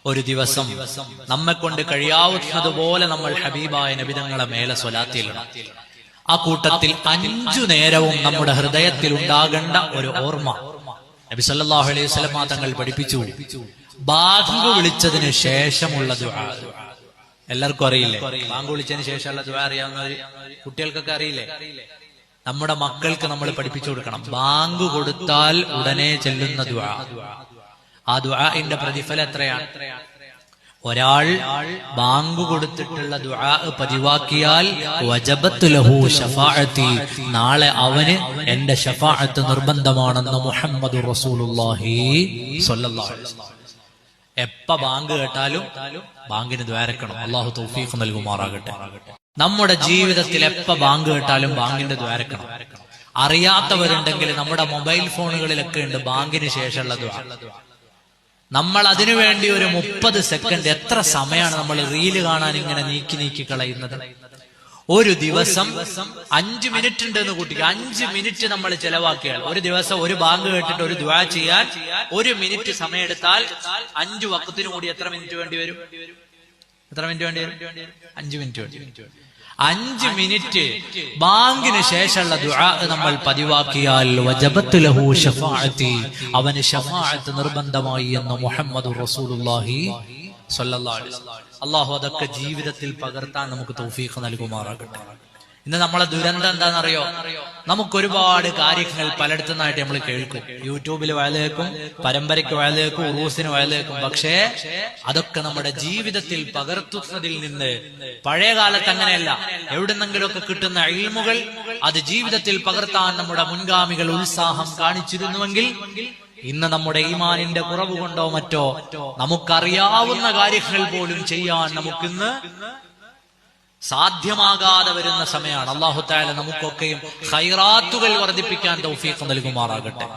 ഒരു ദിവസം നമ്മെ കൊണ്ട് കഴിയാവുന്നതുപോലെ നമ്മൾ ഹബീബായ നബിതങ്ങളെ മേലെ സ്വലാത്തിയിടണം. ആ കൂട്ടത്തിൽ 5 നേരവും നമ്മുടെ ഹൃദയത്തിൽ ഉണ്ടാകേണ്ട ഒരു ഓർമ്മ നബി സല്ലല്ലാഹു അലൈഹി വസല്ലം തങ്ങൾ പഠിപ്പിച്ചു. ബാങ്ക് വിളിച്ചതിന് ശേഷമുള്ള ദുആ. എല്ലാവർക്കും അറിയില്ലേ ബാങ്ക് വിളിച്ചതിന് ശേഷമുള്ള ദുആ? അറിയാവുന്നവര്, കുട്ടികൾക്കൊക്കെ അറിയില്ലേ? നമ്മുടെ മക്കൾക്ക് നമ്മൾ പഠിപ്പിച്ചു കൊടുക്കണം. ബാങ്ക് കൊടുത്താൽ ഉടനെ ചെല്ലുന്ന ദുആ. ആ ദുആഇന്റെ പ്രതിഫലം എത്രയാണ്? ഒരാൾ ബാങ്ക് കൊടുത്തിട്ടുള്ള ദുആ പതിവാക്കിയാൽ വജബത്ത് ലഹു ശഫാഅത്തി, നാളെ അവന് എന്റെ ശഫാഅത്ത് നിർബന്ധമാണെന്ന് മുഹമ്മദുർ റസൂലുള്ളാഹി സ്വല്ലല്ലാഹു അലൈഹി വസല്ലം. എപ്പ ബാങ്ക് കേട്ടാലും ബാങ്കിന് ദ്വാരക്കണം. അള്ളാഹു തൗഫീഖ് നൽകുമാറാകട്ടെ. നമ്മുടെ ജീവിതത്തിൽ എപ്പ ബാങ്ക് കേട്ടാലും ബാങ്കിന്റെ ദ്വാരക്കണം. അറിയാത്തവരുണ്ടെങ്കിൽ നമ്മുടെ മൊബൈൽ ഫോണുകളിലൊക്കെ ഉണ്ട് ബാങ്കിന് ശേഷമുള്ള ദുആ. നമ്മൾ അതിനുവേണ്ടി ഒരു 30 സെക്കൻഡ്, എത്ര സമയമാണ് നമ്മൾ റീല് കാണാൻ ഇങ്ങനെ നീക്കി കളയുന്നത്? ഒരു ദിവസം 5 മിനിറ്റ് ഉണ്ടെന്ന് കൂട്ടിക്ക്. 5 മിനിറ്റ് നമ്മൾ ചെലവാക്കിയാൽ ഒരു ദിവസം ഒരു ബാങ്ക് കേട്ടിട്ട് ഒരു ദുആ ചെയ്യാൻ 1 മിനിറ്റ് സമയം എടുത്താൽ 5 വഖത്തിന് കൂടി എത്ര മിനിറ്റ് വേണ്ടി വരും? എത്ര മിനിറ്റ് വേണ്ടി വരും? 5 മിനിറ്റ് വേണ്ടി വരും. 5 മിനിറ്റ് ബാങ്കിന് ശേഷമുള്ള ദുആ നമ്മൾ പതിവാക്കിയാൽ വജബത്ത് ലഹു ശഫാഅത്തി, അവന് ശഫാഅത്ത് നിർബന്ധമായി എന്ന് മുഹമ്മദുർ റസൂലുള്ളാഹി സ്വല്ലല്ലാഹു അലൈഹി വസല്ലം. അല്ലാഹു അതൊക്കെ ജീവിതത്തിൽ പകർത്താൻ നമുക്ക് തൗഫീഖ് നൽകുമാറാകട്ടെ. ഇന്ന് നമ്മളെ ദുരന്തം എന്താണെന്നറിയോ? നമുക്ക് ഒരുപാട് കാര്യങ്ങൾ പലയിടത്തുനിന്നായിട്ട് നമ്മൾ കേൾക്കും. യൂട്യൂബിൽ വയലേക്കും, പരമ്പരയ്ക്ക് വയലേക്കും, ഉറൂസിന് വയലേക്കും. പക്ഷേ അതൊക്കെ നമ്മുടെ ജീവിതത്തിൽ പകർത്തുന്നതിൽ നിന്ന്, പഴയ കാലത്ത് അങ്ങനെയല്ല, എവിടുന്നെങ്കിലുമൊക്കെ കിട്ടുന്ന ഇൽമുകൾ അത് ജീവിതത്തിൽ പകർത്താൻ നമ്മുടെ മുൻഗാമികൾ ഉത്സാഹം കാണിച്ചിരുന്നുവെങ്കിൽ ഇന്ന് നമ്മുടെ ഈമാനിന്റെ കുറവ് കൊണ്ടോ മറ്റോ നമുക്കറിയാവുന്ന കാര്യങ്ങൾ പോലും ചെയ്യാൻ നമുക്കിന്ന് സാധ്യമാകാതെ വരുന്ന സമയമാണ്. അല്ലാഹു തആല നമുക്കൊക്കെയും ഖൈറാത്തുകൾ വർദ്ധിപ്പിക്കാൻ തൗഫീഖ് നൽകുമാറാകട്ടെ.